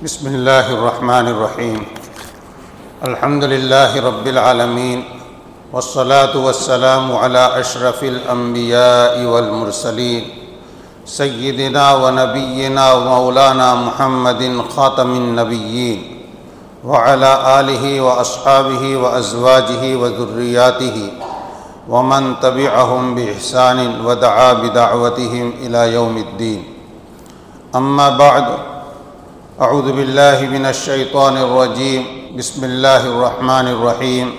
بسم اللہ الرحمن الرحیم الحمد للہ رب العالمین والصلاة والسلام علی اشرف الانبیاء والمرسلین سیدنا و نبینا و مولانا محمد خاتم النبیین وعلی آلہ و اصحابہ و ازواجہ و ذریاتہ ومن تبعہم بإحسان ودعا بدعوتہم الی یوم الدین اما بعد اعوذ باللہ من الشیطان الرجیم بسم اللہ الرحمن الرحیم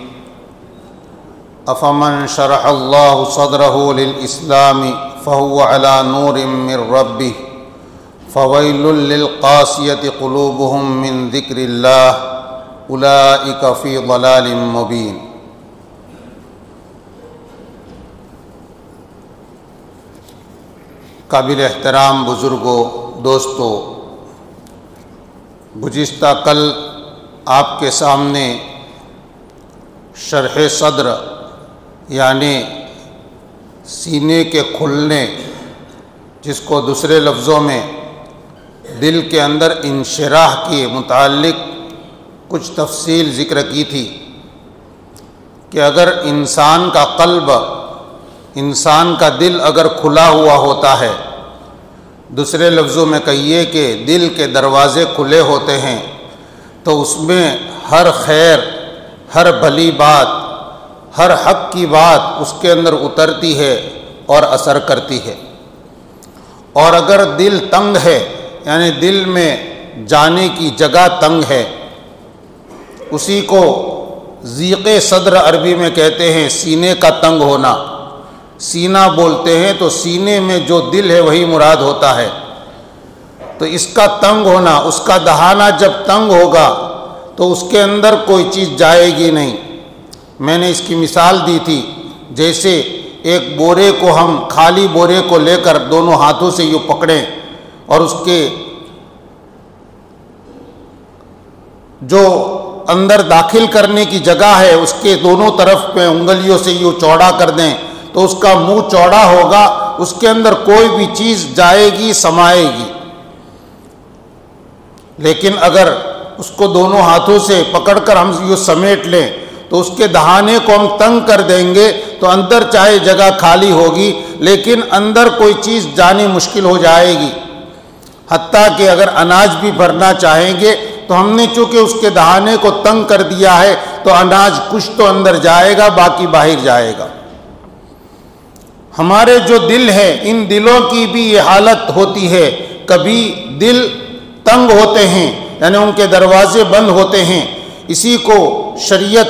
افمن شرح اللہ صدرہ للاسلام فهو على نور من ربہ فویل للقاسیۃ قلوبهم من ذکر اللہ اولئک فی ضلال مبین۔ قابل احترام بزرگوں، دوستوں، گزشتہ کل آپ کے سامنے شرح صدر یعنی سینے کے کھلنے، جس کو دوسرے لفظوں میں دل کے اندر انشراح کے متعلق کچھ تفصیل ذکر کی تھی کہ اگر انسان کا قلب، انسان کا دل اگر کھلا ہوا ہوتا ہے، دوسرے لفظوں میں کہیے کہ دل کے دروازے کھلے ہوتے ہیں، تو اس میں ہر خیر، ہر بھلی بات، ہر حق کی بات اس کے اندر اترتی ہے اور اثر کرتی ہے۔ اور اگر دل تنگ ہے، یعنی دل میں جانے کی جگہ تنگ ہے، اسی کو ضیق صدر عربی میں کہتے ہیں، سینے کا تنگ ہونا۔ سینہ بولتے ہیں تو سینے میں جو دل ہے وہی مراد ہوتا ہے۔ تو اس کا تنگ ہونا، اس کا دہانہ جب تنگ ہوگا تو اس کے اندر کوئی چیز جائے گی نہیں۔ میں نے اس کی مثال دی تھی، جیسے ایک بورے کو ہم، خالی بورے کو لے کر دونوں ہاتھوں سے یوں پکڑیں اور اس کے جو اندر داخل کرنے کی جگہ ہے اس کے دونوں طرف پہ انگلیوں سے یوں چوڑا کر دیں تو اس کا منہ چوڑا ہوگا، اس کے اندر کوئی بھی چیز جائے گی، سمائے گی۔ لیکن اگر اس کو دونوں ہاتھوں سے پکڑ کر ہم یوں سمیٹ لیں تو اس کے دہانے کو ہم تنگ کر دیں گے تو اندر چاہے جگہ خالی ہوگی لیکن اندر کوئی چیز جانی مشکل ہو جائے گی۔ حتیٰ کہ اگر اناج بھی بھرنا چاہیں گے تو ہم نے چونکہ اس کے دہانے کو تنگ کر دیا ہے تو اناج کچھ تو اندر جائے گا، باقی باہر جائے گا۔ ہمارے جو دل ہے، ان دلوں کی بھی یہ حالت ہوتی ہے، کبھی دل تنگ ہوتے ہیں یعنی ان کے دروازے بند ہوتے ہیں۔ اسی کو شریعت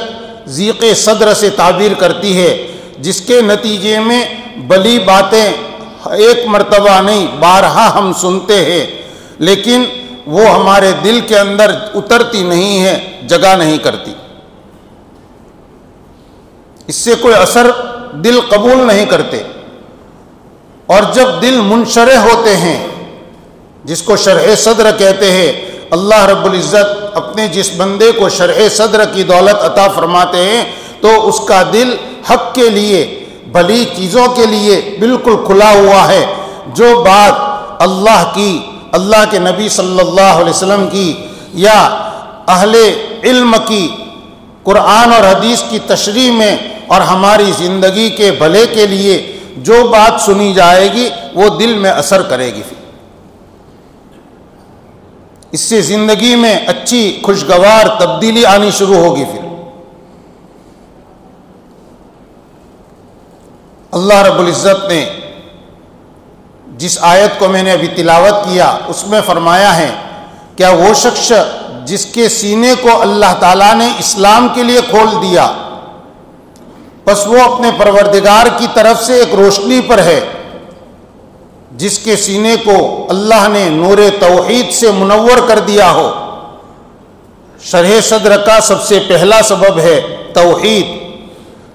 ضیق صدر سے تعبیر کرتی ہے، جس کے نتیجے میں بلی باتیں ایک مرتبہ نہیں بارہا ہم سنتے ہیں، لیکن وہ ہمارے دل کے اندر اترتی نہیں ہے، جگہ نہیں کرتی، اس سے کوئی اثر دل قبول نہیں کرتے۔ اور جب دل منشرح ہوتے ہیں، جس کو شرح صدر کہتے ہیں، اللہ رب العزت اپنے جس بندے کو شرح صدر کی دولت عطا فرماتے ہیں تو اس کا دل حق کے لیے، بھلی چیزوں کے لیے بالکل کھلا ہوا ہے۔ جو بات اللہ کی، اللہ کے نبی صلی اللہ علیہ وسلم کی یا اہل علم کی، قرآن اور حدیث کی تشریح میں اور ہماری زندگی کے بھلے کے لیے جو بات سنی جائے گی وہ دل میں اثر کرے گی، اس سے زندگی میں اچھی خوشگوار تبدیلی آنی شروع ہوگی۔ پھر اللہ رب العزت نے جس آیت کو میں نے ابھی تلاوت کیا اس میں فرمایا ہے، کیا وہ شخص جس کے سینے کو اللہ تعالیٰ نے اسلام کے لیے کھول دیا، بس وہ اپنے پروردگار کی طرف سے ایک روشنی پر ہے، جس کے سینے کو اللہ نے نور توحید سے منور کر دیا ہو۔ شرح صدر کا سب سے پہلا سبب ہے توحید۔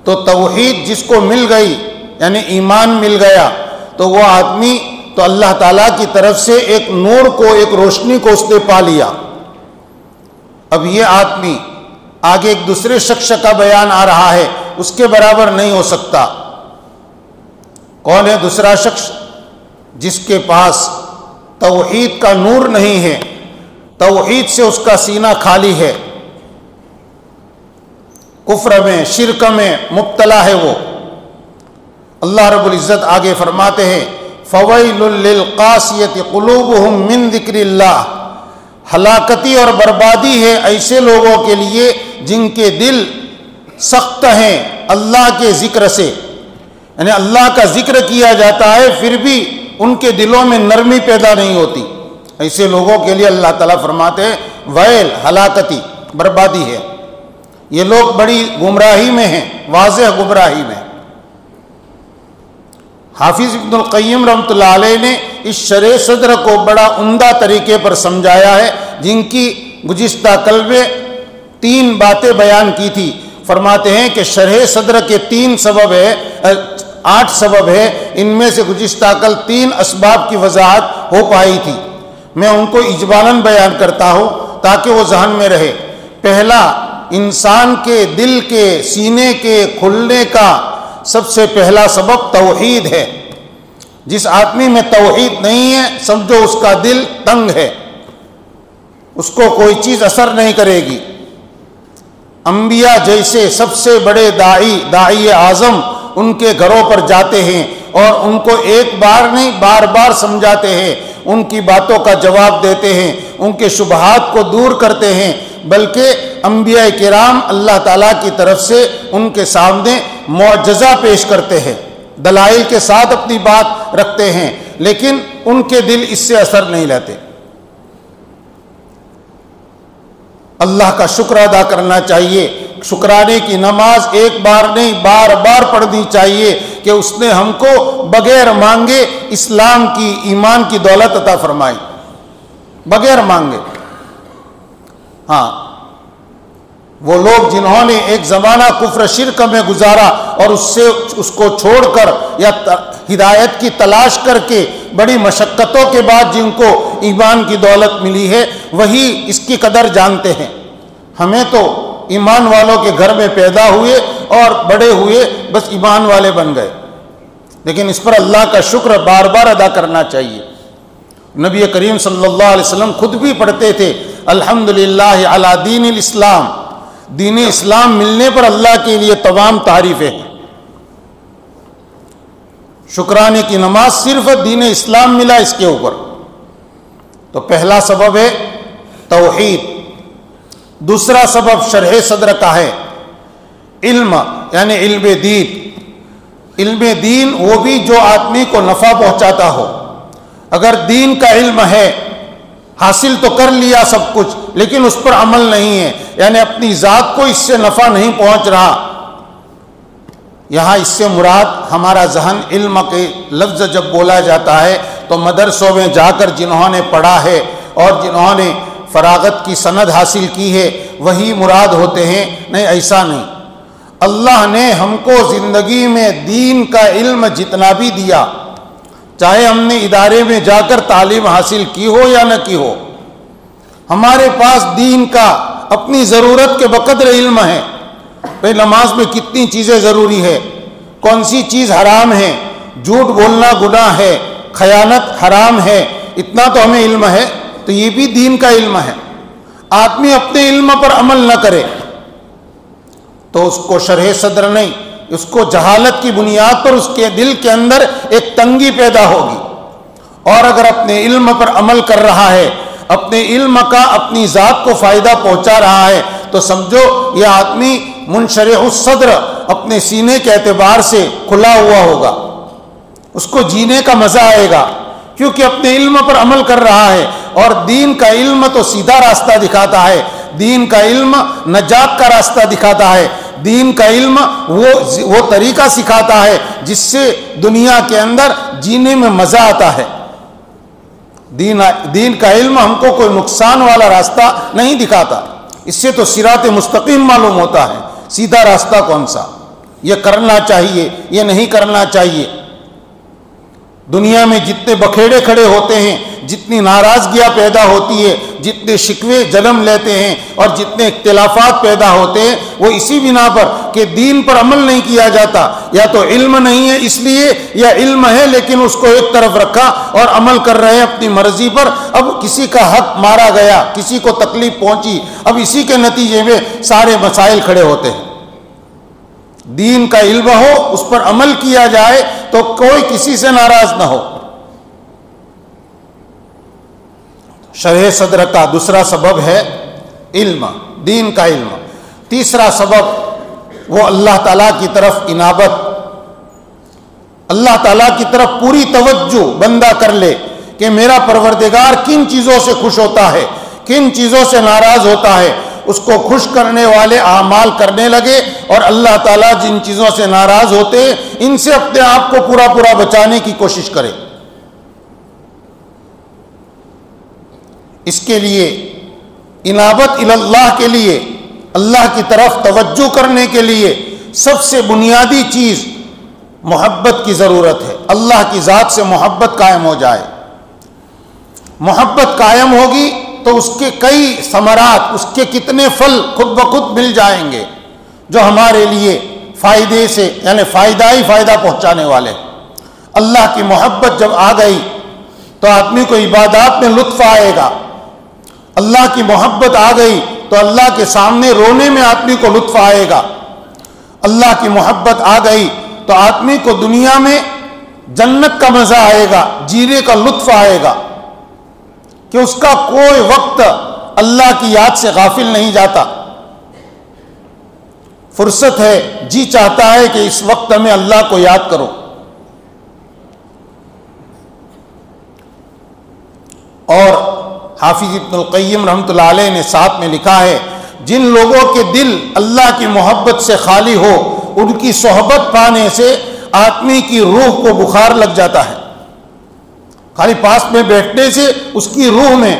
تو توحید جس کو مل گئی یعنی ایمان مل گیا تو وہ آدمی تو اللہ تعالیٰ کی طرف سے ایک نور کو، ایک روشنی کو اس نے پا لیا۔ اب یہ آدمی آگے ایک دوسرے شخص کا بیان آ رہا ہے، اس کے برابر نہیں ہو سکتا۔ کون ہے دوسرا شخص؟ جس کے پاس توحید کا نور نہیں ہے، توحید سے اس کا سینہ خالی ہے، کفر میں شرک میں مبتلا ہے وہ۔ اللہ رب العزت آگے فرماتے ہیں فویل للقاسیۃ قلوبہم من ذکر اللہ، ہلاکتی اور بربادی ہے ایسے لوگوں کے لیے جن کے دل سخت ہیں اللہ کے ذکر سے، یعنی اللہ کا ذکر کیا جاتا ہے پھر بھی ان کے دلوں میں نرمی پیدا نہیں ہوتی، ایسے لوگوں کے لیے اللہ تعالیٰ فرماتے ہیں ویل، ہلاکتی، بربادی ہے، یہ لوگ بڑی گمراہی میں ہیں، واضح گمراہی میں۔ حافظ ابن القیم رحمۃ اللہ علیہ نے اس شرح صدر کو بڑا عمدہ طریقے پر سمجھایا ہے، جن کی گزشتہ کل میں 3 باتیں بیان کی تھی۔ فرماتے ہیں کہ شرح صدر کے 8 سبب ہے، ان میں سے گزشتہ کل 3 اسباب کی وضاحت ہو پائی تھی، میں ان کو اجمالاً بیان کرتا ہوں تاکہ وہ ذہن میں رہے۔ پہلا، انسان کے دل کے سینے کے کھلنے کا سب سے پہلا سبب توحید ہے۔ جس آدمی میں توحید نہیں ہے سمجھو اس کا دل تنگ ہے، اس کو کوئی چیز اثر نہیں کرے گی۔ انبیاء جیسے سب سے بڑے داعی اعظم ان کے گھروں پر جاتے ہیں اور ان کو ایک بار نہیں بار بار سمجھاتے ہیں، ان کی باتوں کا جواب دیتے ہیں، ان کے شبہات کو دور کرتے ہیں، بلکہ انبیاء کرام اللہ تعالیٰ کی طرف سے ان کے سامنے معجزہ پیش کرتے ہیں، دلائل کے ساتھ اپنی بات رکھتے ہیں، لیکن ان کے دل اس سے اثر نہیں لیتے۔ اللہ کا شکر ادا کرنا چاہیے، شکرانے کی نماز ایک بار نہیں بار بار پڑھنی چاہیے کہ اس نے ہم کو بغیر مانگے اسلام کی، ایمان کی دولت عطا فرمائی، بغیر مانگے۔ ہاں، وہ لوگ جنہوں نے ایک زمانہ کفر شرک میں گزارا اور اس کو چھوڑ کر یا ہدایت کی تلاش کر کے بڑی مشقتوں کے بعد جن کو ایمان کی دولت ملی ہے وہی اس کی قدر جانتے ہیں۔ ہمیں تو ایمان والوں کے گھر میں پیدا ہوئے اور بڑے ہوئے، بس ایمان والے بن گئے، لیکن اس پر اللہ کا شکر بار بار ادا کرنا چاہیے۔ نبی کریم صلی اللہ علیہ وسلم خود بھی پڑھتے تھے الحمدللہ علی دین الاسلام، دین اسلام ملنے پر اللہ کے لیے تمام تعریفیں ہیں۔ شکرانے کی نماز صرف دین اسلام ملا اس کے اوپر۔ تو پہلا سبب ہے توحید۔ دوسرا سبب شرح صدر کا ہے علم، یعنی علم دین۔ علم دین وہ بھی جو آدمی کو نفع پہنچاتا ہو۔ اگر دین کا علم ہے، حاصل تو کر لیا سب کچھ لیکن اس پر عمل نہیں ہے، یعنی اپنی ذات کو اس سے نفع نہیں پہنچ رہا۔ یہاں اس سے مراد ہمارا ذہن علم کے لفظ جب بولا جاتا ہے تو مدرسوں میں جا کر جنہوں نے پڑھا ہے اور جنہوں نے فراغت کی سند حاصل کی ہے وہی مراد ہوتے ہیں، نہیں، ایسا نہیں۔ اللہ نے ہم کو زندگی میں دین کا علم جتنا بھی دیا، چاہے ہم نے ادارے میں جا کر تعلیم حاصل کی ہو یا نہ کی ہو، ہمارے پاس دین کا اپنی ضرورت کے بقدر علم ہے۔ بھئی نماز میں کتنی چیزیں ضروری ہے، کون سی چیز حرام ہے، جھوٹ بولنا گناہ ہے، خیانت حرام ہے، اتنا تو ہمیں علم ہے، تو یہ بھی دین کا علم ہے۔ آدمی اپنے علم پر عمل نہ کرے تو اس کو شرح صدر نہیں، اس کو جہالت کی بنیاد پر اس کے دل کے اندر ایک تنگی پیدا ہوگی۔ اور اگر اپنے علم پر عمل کر رہا ہے، اپنے علم کا اپنی ذات کو فائدہ پہنچا رہا ہے، تو سمجھو یہ آدمی منشرح الصدر، اپنے سینے کے اعتبار سے کھلا ہوا ہوگا، اس کو جینے کا مزہ آئے گا کیونکہ اپنے علم پر عمل کر رہا ہے۔ اور دین کا علم تو سیدھا راستہ دکھاتا ہے، دین کا علم نجات کا راستہ دکھاتا ہے، دین کا علم وہ طریقہ سکھاتا ہے جس سے دنیا کے اندر جینے میں مزہ آتا ہے۔ دین کا علم ہم کو کوئی نقصان والا راستہ نہیں دکھاتا، اس سے تو صراط مستقیم معلوم ہوتا ہے، سیدھا راستہ کون سا، یہ کرنا چاہیے، یہ نہیں کرنا چاہیے۔ دنیا میں جتنے بکھیڑے کھڑے ہوتے ہیں، جتنی ناراضگیاں پیدا ہوتی ہے، جتنے شکوے جنم لیتے ہیں اور جتنے اختلافات پیدا ہوتے ہیں، وہ اسی بنا پر کہ دین پر عمل نہیں کیا جاتا، یا تو علم نہیں ہے اس لیے، یا علم ہے لیکن اس کو ایک طرف رکھا اور عمل کر رہے ہیں اپنی مرضی پر۔ اب کسی کا حق مارا گیا، کسی کو تکلیف پہنچی، اب اسی کے نتیجے میں سارے مسائل کھڑے ہوتے ہیں۔ دین کا علم ہو، اس پر عمل کیا جائے تو کوئی کسی سے ناراض نہ ہو۔ شرح صدر کا دوسرا سبب ہے علم، دین کا علم۔ تیسرا سبب وہ اللہ تعالیٰ کی طرف انابت، اللہ تعالیٰ کی طرف پوری توجہ بندہ کر لے کہ میرا پروردگار کن چیزوں سے خوش ہوتا ہے، کن چیزوں سے ناراض ہوتا ہے، اس کو خوش کرنے والے اعمال کرنے لگے، اور اللہ تعالیٰ جن چیزوں سے ناراض ہوتے ہیں ان سے اپنے آپ کو پورا پورا بچانے کی کوشش کرے۔ اس کے لیے انابت اللہ کے لیے، اللہ کی طرف توجہ کرنے کے لیے سب سے بنیادی چیز محبت کی ضرورت ہے۔ اللہ کی ذات سے محبت قائم ہو جائے، محبت قائم ہوگی تو اس کے کئی ثمرات، اس کے کتنے پھل خود بخود مل جائیں گے جو ہمارے لیے فائدے سے، یعنی فائدہ ہی فائدہ پہنچانے والے۔ اللہ کی محبت جب آ گئی تو آدمی کو عبادات میں لطف آئے گا، اللہ کی محبت آ گئی تو اللہ کے سامنے رونے میں آدمی کو لطف آئے گا، اللہ کی محبت آ گئی تو آدمی کو دنیا میں جنت کا مزہ آئے گا، جینے کا لطف آئے گا کہ اس کا کوئی وقت اللہ کی یاد سے غافل نہیں جاتا۔ فرصت ہے، جی چاہتا ہے کہ اس وقت میں اللہ کو یاد کرو۔ اور حافظ ابن القیم رحمۃ اللہ علیہ نے ساتھ میں لکھا ہے، جن لوگوں کے دل اللہ کی محبت سے خالی ہو، ان کی صحبت پانے سے آدمی کی روح کو بخار لگ جاتا ہے۔ خالی پاس میں بیٹھنے سے اس کی روح میں،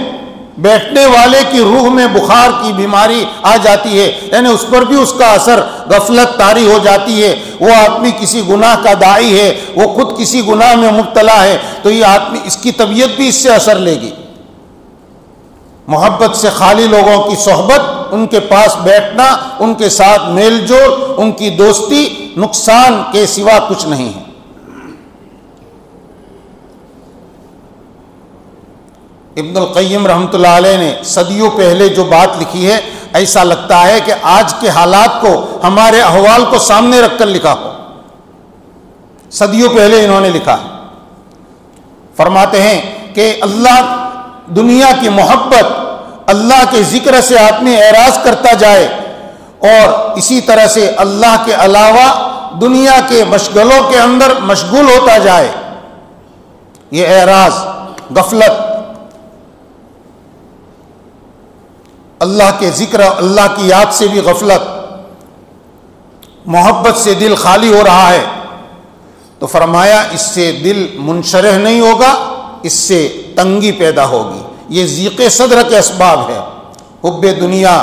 بیٹھنے والے کی روح میں بخار کی بیماری آ جاتی ہے، یعنی اس پر بھی اس کا اثر، غفلت طاری ہو جاتی ہے۔ وہ آدمی کسی گناہ کا داعی ہے، وہ خود کسی گناہ میں مبتلا ہے، تو یہ آدمی، اس کی طبیعت بھی اس سے اثر لے گی۔ محبت سے خالی لوگوں کی صحبت، ان کے پاس بیٹھنا، ان کے ساتھ میل جول، ان کی دوستی نقصان کے سوا کچھ نہیں ہے۔ ابن القیم رحمۃ اللہ علیہ نے صدیوں پہلے جو بات لکھی ہے، ایسا لگتا ہے کہ آج کے حالات کو، ہمارے احوال کو سامنے رکھ کر لکھا ہو۔ صدیوں پہلے انہوں نے لکھا ہے، فرماتے ہیں کہ اللہ، دنیا کی محبت، اللہ کے ذکر سے آدمی اعراض کرتا جائے، اور اسی طرح سے اللہ کے علاوہ دنیا کے مشغلوں کے اندر مشغول ہوتا جائے، یہ اعراض، غفلت، اللہ کے ذکر، اللہ کی یاد سے بھی غفلت، محبت سے دل خالی ہو رہا ہے، تو فرمایا اس سے دل منشرح نہیں ہوگا، اس سے تنگی پیدا ہوگی۔ یہ ضیق صدر کے اسباب ہے، حب دنیا،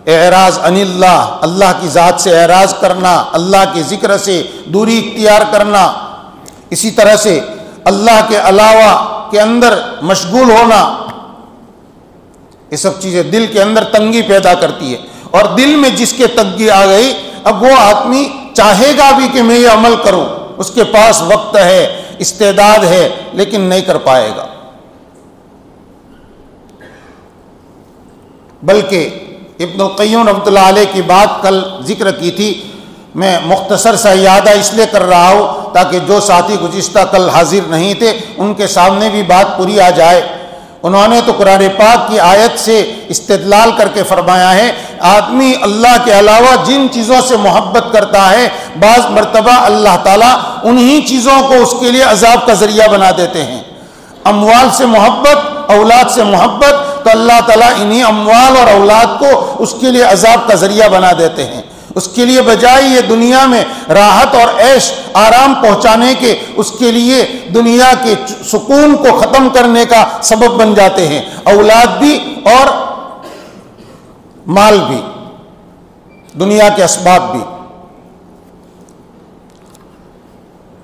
اعراض عن اللہ، اللہ کی ذات سے اعراض کرنا، اللہ کے ذکر سے دوری اختیار کرنا، اسی طرح سے اللہ کے علاوہ کے اندر مشغول ہونا، یہ سب چیزیں دل کے اندر تنگی پیدا کرتی ہے۔ اور دل میں جس کے تنگی آ گئی، اب وہ آدمی چاہے گا بھی کہ میں یہ عمل کروں، اس کے پاس وقت ہے، استعداد ہے، لیکن نہیں کر پائے گا۔ بلکہ ابن القیم رحمۃ اللہ علیہ کی بات کل ذکر کی تھی، میں مختصر سا اعادہ اس لیے کر رہا ہوں تاکہ جو ساتھی گزشتہ کل حاضر نہیں تھے ان کے سامنے بھی بات پوری آ جائے۔ انہوں نے تو قرآن پاک کی آیت سے استدلال کر کے فرمایا ہے، آدمی اللہ کے علاوہ جن چیزوں سے محبت کرتا ہے، بعض مرتبہ اللہ تعالیٰ انہی چیزوں کو اس کے لیے عذاب کا ذریعہ بنا دیتے ہیں۔ اموال سے محبت، اولاد سے محبت، تو اللہ تعالیٰ انہی اموال اور اولاد کو اس کے لیے عذاب کا ذریعہ بنا دیتے ہیں۔ اس کے لیے بجائے یہ دنیا میں راحت اور عیش آرام پہنچانے کے، اس کے لیے دنیا کے سکون کو ختم کرنے کا سبب بن جاتے ہیں، اولاد بھی اور مال بھی، دنیا کے اسباب بھی۔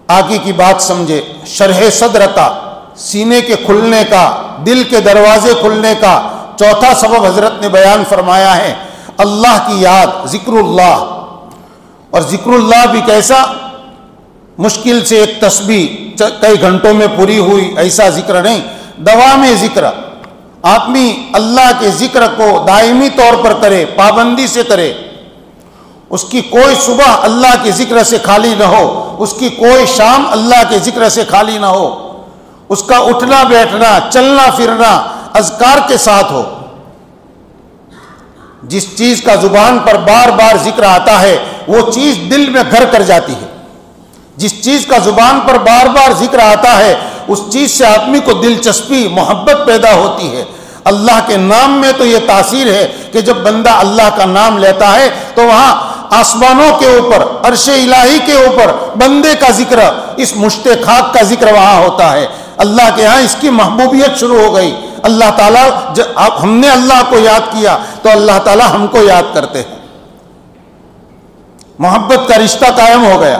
آگے کی بات سمجھے، شرح صدر کا، سینے کے کھلنے کا، دل کے دروازے کھلنے کا چوتھا سبب حضرت نے بیان فرمایا ہے اللہ کی یاد، ذکر اللہ۔ اور ذکر اللہ بھی کیسا؟ مشکل سے ایک تسبیح کئی گھنٹوں میں پوری ہوئی ایسا ذکر نہیں، دوام ذکر۔ آدمی اللہ کے ذکر کو دائمی طور پر کرے، پابندی سے کرے، اس کی کوئی صبح اللہ کے ذکر سے خالی نہ ہو، اس کی کوئی شام اللہ کے ذکر سے خالی نہ ہو، اس کا اٹھنا بیٹھنا چلنا پھرنا اذکار کے ساتھ ہو۔ جس چیز کا زبان پر بار بار ذکر آتا ہے وہ چیز دل میں گھر کر جاتی ہے، جس چیز کا زبان پر بار بار ذکر آتا ہے اس چیز سے آدمی کو دلچسپی محبت پیدا ہوتی ہے۔ اللہ کے نام میں تو یہ تاثیر ہے کہ جب بندہ اللہ کا نام لیتا ہے تو وہاں آسمانوں کے اوپر، عرش الہی کے اوپر بندے کا ذکر، اس مشت خاک کا ذکر وہاں ہوتا ہے۔ اللہ کے ہاں اس کی محبوبیت شروع ہو گئی۔ اللہ تعالیٰ ہم نے اللہ کو یاد کیا تو اللہ تعالیٰ ہم کو یاد کرتے ہیں، محبت کا رشتہ قائم ہو گیا۔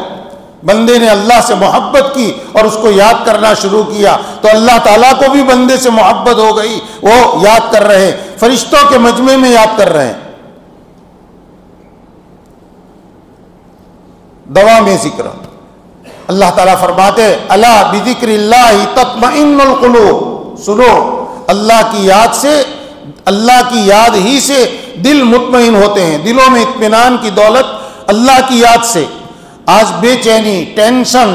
بندے نے اللہ سے محبت کی اور اس کو یاد کرنا شروع کیا تو اللہ تعالیٰ کو بھی بندے سے محبت ہو گئی، وہ یاد کر رہے، فرشتوں کے مجمع میں یاد کر رہے ہیں۔ دوا میں ذکر، اللہ تعالیٰ فرماتے الا بذکر اللہ تطمئن القلوب، سنو اللہ کی یاد سے، اللہ کی یاد ہی سے دل مطمئن ہوتے ہیں، دلوں میں اطمینان کی دولت اللہ کی یاد سے۔ آج بے چینی، ٹینشن،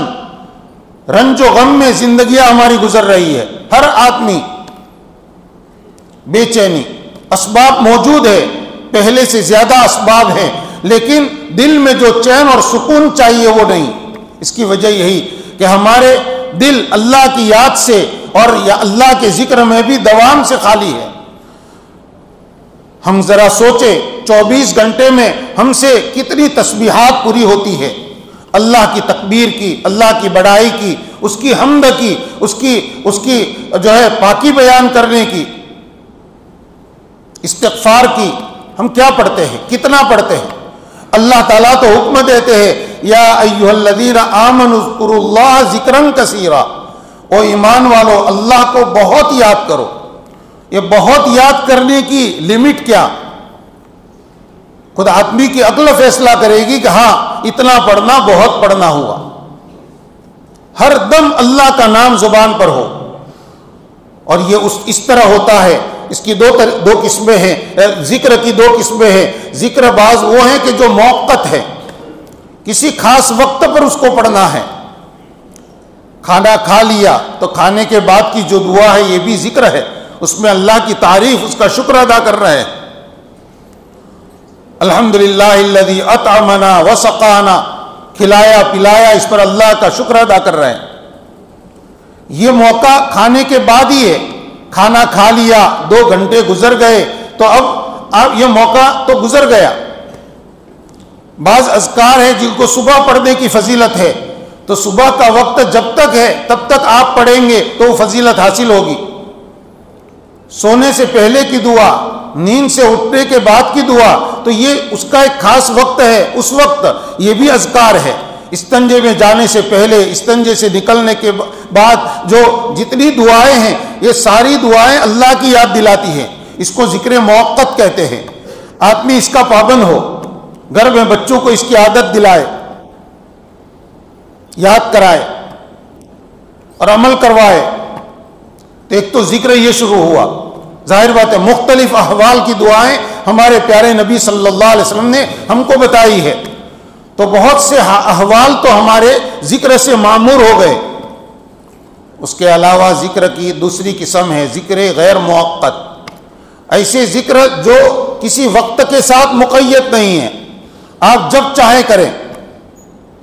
رنج و غم میں زندگیاں ہماری گزر رہی ہے، ہر آدمی بے چینی، اسباب موجود ہے، پہلے سے زیادہ اسباب ہیں، لیکن دل میں جو چین اور سکون چاہیے وہ نہیں۔ اس کی وجہ یہی کہ ہمارے دل اللہ کی یاد سے اور اللہ کے ذکر میں بھی دوام سے خالی ہے۔ ہم ذرا سوچیں 24 گھنٹے میں ہم سے کتنی تسبیحات پوری ہوتی ہے، اللہ کی تکبیر کی، اللہ کی بڑائی کی، اس کی حمد کی، اس کی جو ہے پاکی بیان کرنے کی، استغفار کی۔ ہم کیا پڑھتے ہیں، کتنا پڑھتے ہیں؟ اللہ تعالیٰ تو حکم دیتے ہیں یا ایھا الذین آمنوا اذکروا اللہ ذکرا کثیرا، او ایمان والو اللہ کو بہت یاد کرو۔ یہ بہت یاد کرنے کی لمٹ کیا؟ خود آدمی کی عقل فیصلہ کرے گی کہ ہاں اتنا پڑھنا بہت پڑھنا ہوا، ہر دم اللہ کا نام زبان پر ہو۔ اور یہ اس طرح ہوتا ہے، اس کی دو قسمیں ہیں، ذکر کی دو قسمیں ہیں۔ ذکر بعض وہ ہیں کہ جو موقت ہے، کسی خاص وقت پر اس کو پڑھنا ہے۔ کھانا کھا لیا تو کھانے کے بعد کی جو دعا ہے یہ بھی ذکر ہے، اس میں اللہ کی تعریف، اس کا شکر ادا کر رہے ہیں۔ الحمدللہ الذی اطعمنا وسقانا، کھلایا پلایا، اس پر اللہ کا شکر ادا کر رہے ہیں۔ یہ موقع کھانے کے بعد ہی ہے، کھانا کھا لیا 2 گھنٹے گزر گئے تو اب یہ موقع تو گزر گیا۔ بعض اذکار ہیں جن کو صبح پڑھنے کی فضیلت ہے، تو صبح کا وقت جب تک ہے تب تک آپ پڑھیں گے تو وہ فضیلت حاصل ہوگی۔ سونے سے پہلے کی دعا، نیند سے اٹھنے کے بعد کی دعا، تو یہ اس کا ایک خاص وقت ہے، اس وقت یہ بھی اذکار ہے۔ استنجے میں جانے سے پہلے، استنجے سے نکلنے کے بعد جو جتنی دعائیں ہیں یہ ساری دعائیں اللہ کی یاد دلاتی ہیں، اس کو ذکر موقت کہتے ہیں۔ آدمی اس کا پابند ہو، گھر میں بچوں کو اس کی عادت دلائے، یاد کرائے اور عمل کروائے، تو ایک تو ذکر یہ شروع ہوا۔ ظاہر بات ہے مختلف احوال کی دعائیں ہمارے پیارے نبی صلی اللہ علیہ وسلم نے ہم کو بتائی ہے، تو بہت سے احوال تو ہمارے ذکر سے معمور ہو گئے۔ اس کے علاوہ ذکر کی دوسری قسم ہے ذکر غیر موقت، ایسے ذکر جو کسی وقت کے ساتھ مقید نہیں ہے، آپ جب چاہیں کریں،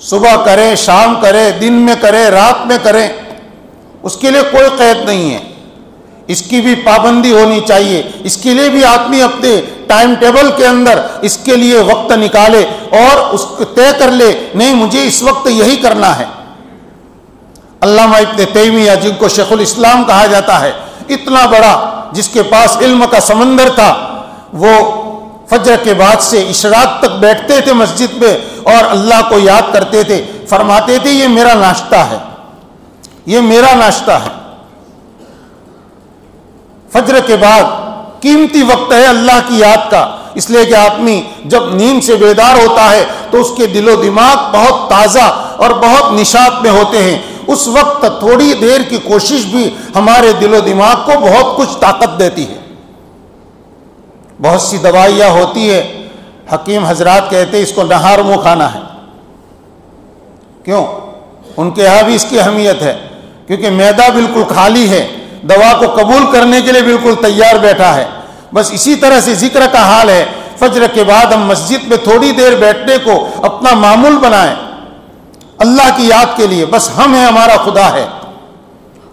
صبح کریں، شام کریں، دن میں کریں، رات میں کریں، اس کے لیے کوئی قید نہیں ہے۔ اس کی بھی پابندی ہونی چاہیے، اس کے لیے بھی آدمی اپنے ٹائم ٹیبل کے اندر اس کے لیے وقت نکالے اور اس کو طے کر لے، نہیں مجھے اس وقت یہی کرنا ہے۔ علامہ ابن تیمیہ جن کو شیخ الاسلام کہا جاتا ہے، اتنا بڑا جس کے پاس علم کا سمندر تھا، وہ فجر کے بعد سے اشراق تک بیٹھتے تھے مسجد میں اور اللہ کو یاد کرتے تھے۔ فرماتے تھے یہ میرا ناشتہ ہے، یہ میرا ناشتہ ہے۔ فجر کے بعد قیمتی وقت ہے اللہ کی یاد کا، اس لیے کہ آدمی جب نیند سے بیدار ہوتا ہے تو اس کے دل و دماغ بہت تازہ اور بہت نشاط میں ہوتے ہیں۔ اس وقت تھوڑی دیر کی کوشش بھی ہمارے دل و دماغ کو بہت کچھ طاقت دیتی ہے۔ بہت سی دوائیاں ہوتی ہے، حکیم حضرات کہتے ہیں اس کو نہار منہ کھانا ہے۔ کیوں؟ ان کے یہاں بھی اس کی اہمیت ہے، کیونکہ معدہ بالکل خالی ہے، دوا کو قبول کرنے کے لیے بالکل تیار بیٹھا ہے۔ بس اسی طرح سے ذکر کا حال ہے۔ فجر کے بعد ہم مسجد میں تھوڑی دیر بیٹھنے کو اپنا معمول بنائیں اللہ کی یاد کے لیے۔ بس ہم ہیں، ہمارا خدا ہے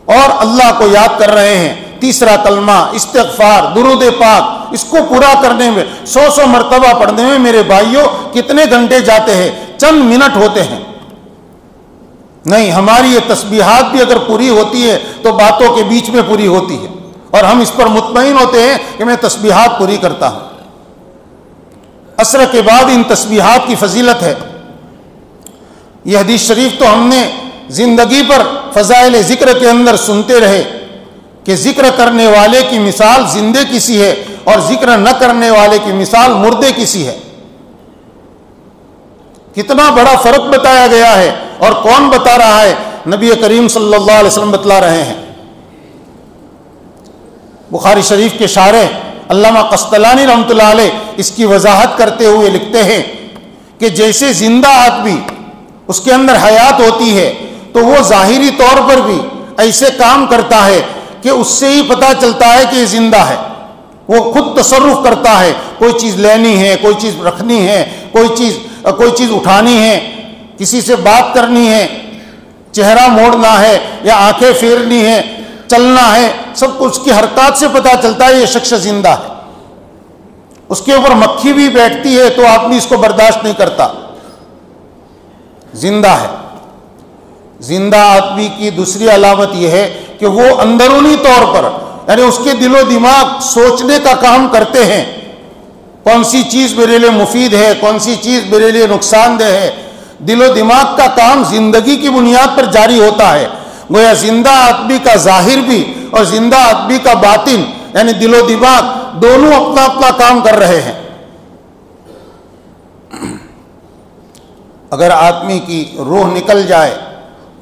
اور اللہ کو یاد کر رہے ہیں۔ تیسرا کلمہ، استغفار، درود پاک، اس کو پورا کرنے میں 100 مرتبہ پڑھنے میں میرے بھائیوں کتنے گھنٹے جاتے ہیں؟ چند منٹ ہوتے ہیں۔ نہیں، ہماری یہ تسبیحات بھی اگر پوری ہوتی ہے تو باتوں کے بیچ میں پوری ہوتی ہے، اور ہم اس پر مطمئن ہوتے ہیں کہ میں تسبیحات پوری کرتا ہوں۔ عصر کے بعد ان تسبیحات کی فضیلت ہے۔ یہ حدیث شریف تو ہم نے زندگی پر فضائل ذکر کے اندر سنتے رہے کہ ذکر کرنے والے کی مثال زندے کسی ہے اور ذکر نہ کرنے والے کی مثال مردے کسی ہے۔ کتنا بڑا فرق بتایا گیا ہے، اور کون بتا رہا ہے؟ نبی کریم صلی اللہ علیہ وسلم بتلا رہے ہیں۔ بخاری شریف کے شارح علامہ قسطلانی رحمۃ اللہ علیہ اس کی وضاحت کرتے ہوئے لکھتے ہیں کہ جیسے زندہ آدمی اس کے اندر حیات ہوتی ہے تو وہ ظاہری طور پر بھی ایسے کام کرتا ہے کہ اس سے ہی پتہ چلتا ہے کہ یہ زندہ ہے۔ وہ خود تصرف کرتا ہے، کوئی چیز لینی ہے، کوئی چیز رکھنی ہے، کوئی چیز اٹھانی ہے، کسی سے بات کرنی ہے، چہرہ موڑنا ہے یا آنکھیں پھیرنی ہے، چلنا ہے، سب کچھ اس کی حرکات سے پتہ چلتا ہے یہ شخص زندہ ہے۔ اس کے اوپر مکھی بھی بیٹھتی ہے تو آدمی اس کو برداشت نہیں کرتا، زندہ ہے۔ زندہ آدمی کی دوسری علامت یہ ہے کہ وہ اندرونی طور پر، یعنی اس کے دل و دماغ سوچنے کا کام کرتے ہیں، کون سی چیز میرے لیے مفید ہے، کون سی چیز میرے لیے نقصان دہ ہے۔ دل و دماغ کا کام زندگی کی بنیاد پر جاری ہوتا ہے۔ گویا زندہ آدمی کا ظاہر بھی اور زندہ آدمی کا باطن، یعنی دل و دماغ دونوں اپنا اپنا کام کر رہے ہیں۔ اگر آدمی کی روح نکل جائے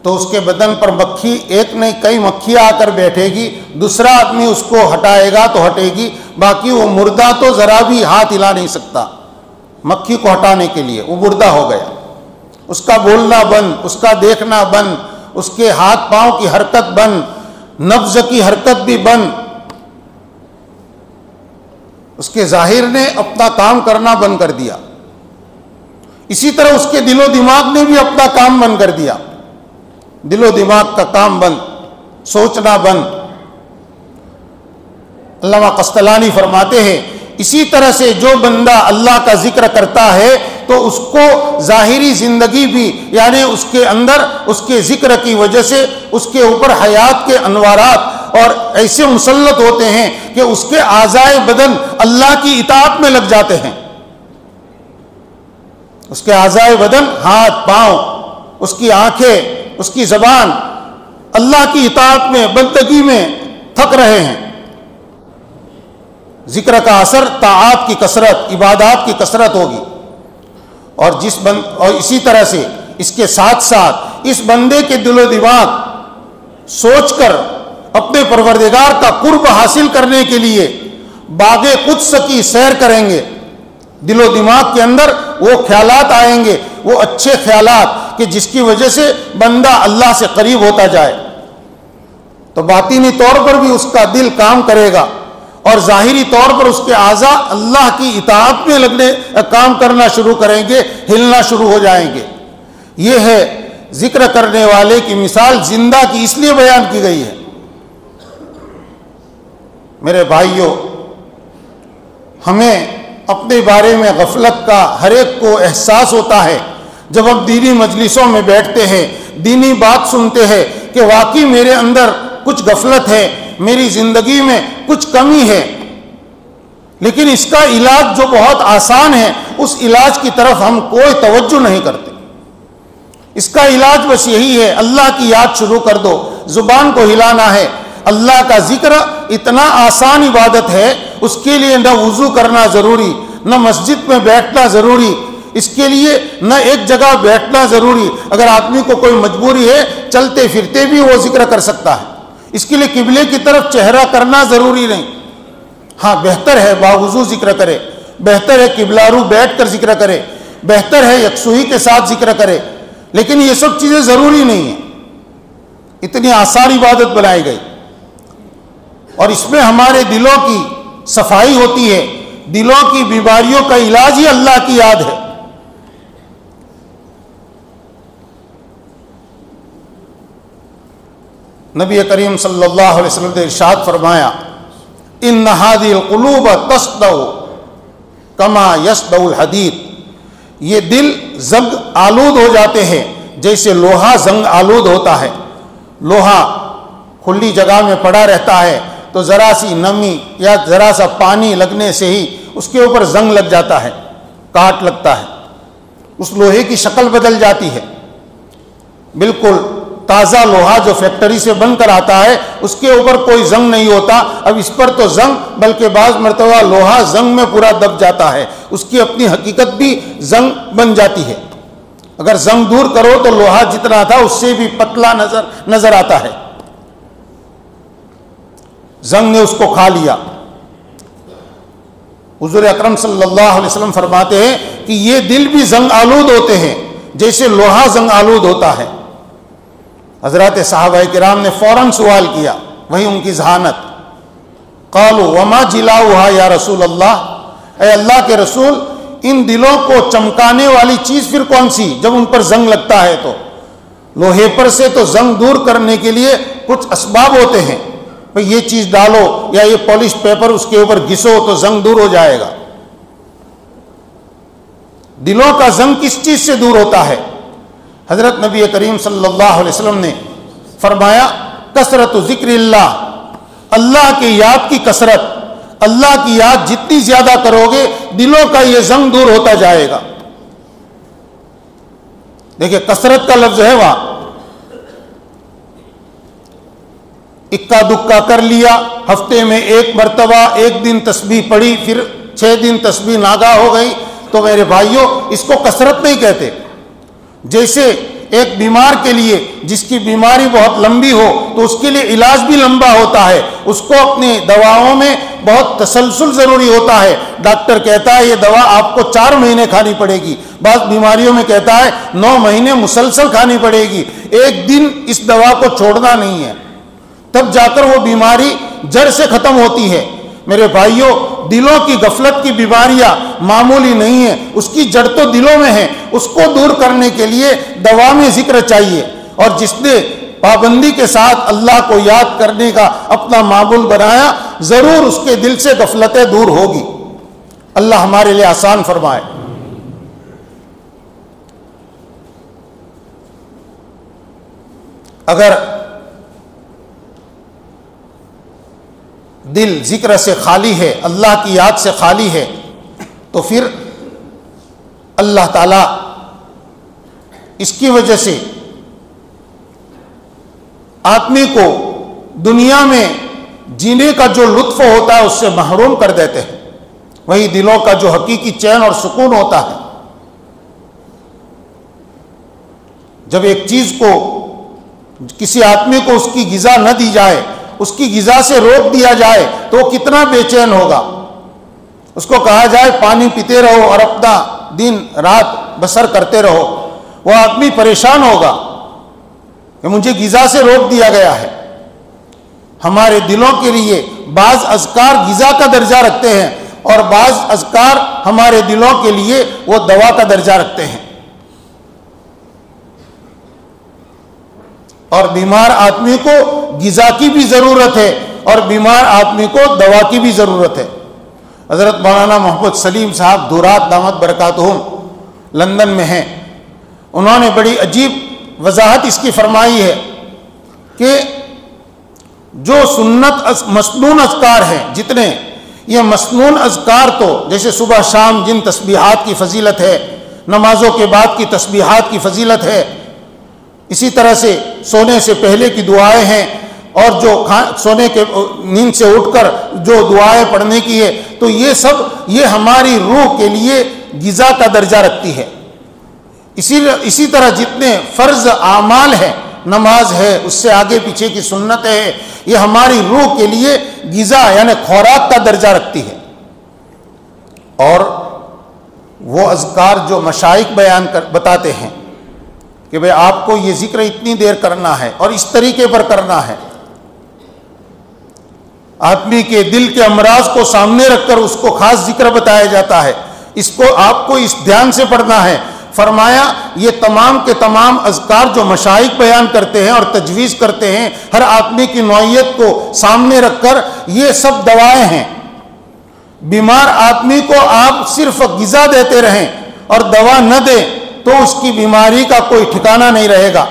تو اس کے بدن پر مکھی، ایک نہیں کئی مکھیاں آ کر بیٹھے گی، دوسرا آدمی اس کو ہٹائے گا تو ہٹے گی، باقی وہ مردہ تو ذرا بھی ہاتھ ہلا نہیں سکتا مکھی کو ہٹانے کے لیے، وہ مردہ ہو گیا۔ اس کا بولنا بند، اس کا دیکھنا بند، اس کے ہاتھ پاؤں کی حرکت بند، نبض کی حرکت بھی بند، اس کے ظاہر نے اپنا کام کرنا بند کر دیا۔ اسی طرح اس کے دل و دماغ نے بھی اپنا کام بند کر دیا، دل و دماغ کا کام بند، سوچنا بند۔ علامہ قسطلانی فرماتے ہیں اسی طرح سے جو بندہ اللہ کا ذکر کرتا ہے تو اس کو ظاہری زندگی بھی، یعنی اس کے اندر اس کے ذکر کی وجہ سے اس کے اوپر حیات کے انوارات اور ایسے مسلط ہوتے ہیں کہ اس کے اعضائے بدن اللہ کی اطاعت میں لگ جاتے ہیں۔ اس کے اعضائے بدن، ہاتھ پاؤں، اس کی آنکھیں، اس کی زبان اللہ کی اطاعت میں، بندگی میں تھک رہے ہیں۔ ذکر کا اثر طاعات کی کثرت، عبادات کی کثرت ہوگی، اور اسی طرح سے اس کے ساتھ ساتھ اس بندے کے دل و دماغ سوچ کر اپنے پروردگار کا قرب حاصل کرنے کے لیے باغ قدس کی سیر کریں گے۔ دل و دماغ کے اندر وہ خیالات آئیں گے، وہ اچھے خیالات کہ جس کی وجہ سے بندہ اللہ سے قریب ہوتا جائے، تو باطینی طور پر بھی اس کا دل کام کرے گا اور ظاہری طور پر اس کے اعضاء اللہ کی اطاعت میں کام کرنا شروع کریں گے، ہلنا شروع ہو جائیں گے۔ یہ ہے ذکر کرنے والے کی مثال زندہ کی، اس لیے بیان کی گئی ہے۔ میرے بھائیوں، ہمیں اپنے بارے میں غفلت کا ہر ایک کو احساس ہوتا ہے جب ہم دینی مجلسوں میں بیٹھتے ہیں، دینی بات سنتے ہیں کہ واقعی میرے اندر کچھ غفلت ہے، میری زندگی میں کچھ کمی ہے، لیکن اس کا علاج جو بہت آسان ہے اس علاج کی طرف ہم کوئی توجہ نہیں کرتے۔ اس کا علاج بس یہی ہے، اللہ کی یاد شروع کر دو، زبان کو ہلانا ہے۔ اللہ کا ذکر اتنا آسان عبادت ہے، اس کے لیے نہ وضو کرنا ضروری، نہ مسجد میں بیٹھنا ضروری، اس کے لیے نہ ایک جگہ بیٹھنا ضروری۔ اگر آدمی کو کوئی مجبوری ہے چلتے پھرتے بھی وہ ذکر کر سکتا ہے، اس کے لیے قبلے کی طرف چہرہ کرنا ضروری نہیں۔ ہاں بہتر ہے باوضو ذکر کرے، بہتر ہے قبلہ رو بیٹھ کر ذکر کرے، بہتر ہے یکسوئی کے ساتھ ذکر کرے، لیکن یہ سب چیزیں ضروری نہیں ہیں۔ اتنی آسان عبادت بنائی گئی، اور اس میں ہمارے دلوں کی صفائی ہوتی ہے، دلوں کی بیماریوں کا علاج ہی اللہ کی یاد ہے۔ نبی کریم صلی اللہ علیہ وسلم نے ارشاد فرمایا، ان هذه القلوب تصدع کما یصدع الحدید، یہ دل زنگ آلود ہو جاتے ہیں جیسے لوہا زنگ آلود ہوتا ہے۔ لوہا کھلی جگہ میں پڑا رہتا ہے تو ذرا سی نمی یا ذرا سا پانی لگنے سے ہی اس کے اوپر زنگ لگ جاتا ہے، کاٹ لگتا ہے، اس لوہے کی شکل بدل جاتی ہے۔ بالکل تازہ لوہا جو فیکٹری سے بن کر آتا ہے اس کے اوپر کوئی زنگ نہیں ہوتا، اب اس پر تو زنگ، بلکہ بعض مرتبہ لوہا زنگ میں پورا دب جاتا ہے، اس کی اپنی حقیقت بھی زنگ بن جاتی ہے۔ اگر زنگ دور کرو تو لوہا جتنا تھا اس سے بھی پتلا نظر آتا ہے، زنگ نے اس کو کھا لیا۔ حضور اکرم صلی اللہ علیہ وسلم فرماتے ہیں کہ یہ دل بھی زنگ آلود ہوتے ہیں جیسے لوہا زنگ آلود ہوتا ہے۔ حضرات صحابہ کرام نے فوراً سوال کیا، وہی ان کی ذہانت، قالوا وما جلاؤها یا رسول اللہ، اے اللہ کے رسول ان دلوں کو چمکانے والی چیز پھر کون سی جب ان پر زنگ لگتا ہے؟ تو لوہے پر سے تو زنگ دور کرنے کے لیے کچھ اسباب ہوتے ہیں، بھئی یہ چیز ڈالو یا یہ پالش پیپر اس کے اوپر گھسو تو زنگ دور ہو جائے گا۔ دلوں کا زنگ کس چیز سے دور ہوتا ہے؟ حضرت نبی کریم صلی اللہ علیہ وسلم نے فرمایا، کثرت ذکر اللہ، اللہ کی یاد کی کثرت، اللہ کی یاد جتنی زیادہ کرو گے دلوں کا یہ زنگ دور ہوتا جائے گا۔ دیکھیں کثرت کا لفظ ہے وہاں، اکا دکا کر لیا، ہفتے میں ایک مرتبہ ایک دن تسبیح پڑھی، پھر 6 دن تسبیح ناگاہ ہو گئی، تو میرے بھائیوں اس کو کثرت نہیں کہتے۔ جیسے ایک بیمار کے لیے جس کی بیماری بہت لمبی ہو تو اس کے لیے علاج بھی لمبا ہوتا ہے، اس کو اپنی دواؤں میں بہت تسلسل ضروری ہوتا ہے۔ ڈاکٹر کہتا ہے یہ دوا آپ کو 4 مہینے کھانی پڑے گی، بعض بیماریوں میں کہتا ہے 9 مہینے مسلسل کھانی پڑے گی، ایک دن اس دوا کو چھوڑنا نہیں ہے، تب جا کر وہ بیماری جڑ سے ختم ہوتی ہے۔ میرے بھائیوں دلوں کی غفلت کی بیماریاں معمولی نہیں ہیں، اس کی جڑ تو دلوں میں ہے، اس کو دور کرنے کے لیے دوا میں ذکر چاہیے، اور جس نے پابندی کے ساتھ اللہ کو یاد کرنے کا اپنا معمول بنایا ضرور اس کے دل سے غفلتیں دور ہوگی۔ اللہ ہمارے لیے آسان فرمائے۔ اگر دل ذکر سے خالی ہے، اللہ کی یاد سے خالی ہے، تو پھر اللہ تعالی اس کی وجہ سے آدمی کو دنیا میں جینے کا جو لطف ہوتا ہے اس سے محروم کر دیتے ہیں، وہی دلوں کا جو حقیقی چین اور سکون ہوتا ہے۔ جب ایک چیز کو کسی آدمی کو اس کی غذا نہ دی جائے، اس کی غذا سے روک دیا جائے تو وہ کتنا بے چین ہوگا۔ اس کو کہا جائے پانی پیتے رہو اور اپنا دن رات بسر کرتے رہو، وہ آدمی پریشان ہوگا کہ مجھے غذا سے روک دیا گیا ہے۔ ہمارے دلوں کے لیے بعض اذکار غذا کا درجہ رکھتے ہیں اور بعض اذکار ہمارے دلوں کے لیے وہ دوا کا درجہ رکھتے ہیں، اور بیمار آدمی کو غذا کی بھی ضرورت ہے اور بیمار آدمی کو دوا کی بھی ضرورت ہے۔ حضرت مولانا محمد سلیم صاحب دورات دامت برکاتہم لندن میں ہیں، انہوں نے بڑی عجیب وضاحت اس کی فرمائی ہے کہ جو سنت مسنون اذکار ہیں جتنے، یہ مسنون اذکار تو جیسے صبح شام جن تسبیحات کی فضیلت ہے، نمازوں کے بعد کی تسبیحات کی فضیلت ہے، اسی طرح سے سونے سے پہلے کی دعائیں ہیں، اور جو سونے کے نیند سے اٹھ کر جو دعائیں پڑھنے کی ہے، تو یہ سب یہ ہماری روح کے لیے غذا کا درجہ رکھتی ہے۔ اسی طرح جتنے فرض اعمال ہیں، نماز ہے، اس سے آگے پیچھے کی سنت ہے، یہ ہماری روح کے لیے غذا یعنی خوراک کا درجہ رکھتی ہے۔ اور وہ اذکار جو مشائخ بتاتے ہیں کہ بھئی آپ کو یہ ذکر اتنی دیر کرنا ہے اور اس طریقے پر کرنا ہے، آدمی کے دل کے امراض کو سامنے رکھ کر اس کو خاص ذکر بتایا جاتا ہے، اس کو آپ کو اس دھیان سے پڑھنا ہے۔ فرمایا یہ تمام کے تمام اذکار جو مشائخ بیان کرتے ہیں اور تجویز کرتے ہیں، ہر آدمی کی نوعیت کو سامنے رکھ کر، یہ سب دوائیں ہیں۔ بیمار آدمی کو آپ صرف غذا دیتے رہیں اور دوا نہ دیں تو اس کی بیماری کا کوئی ٹھکانہ نہیں رہے گا،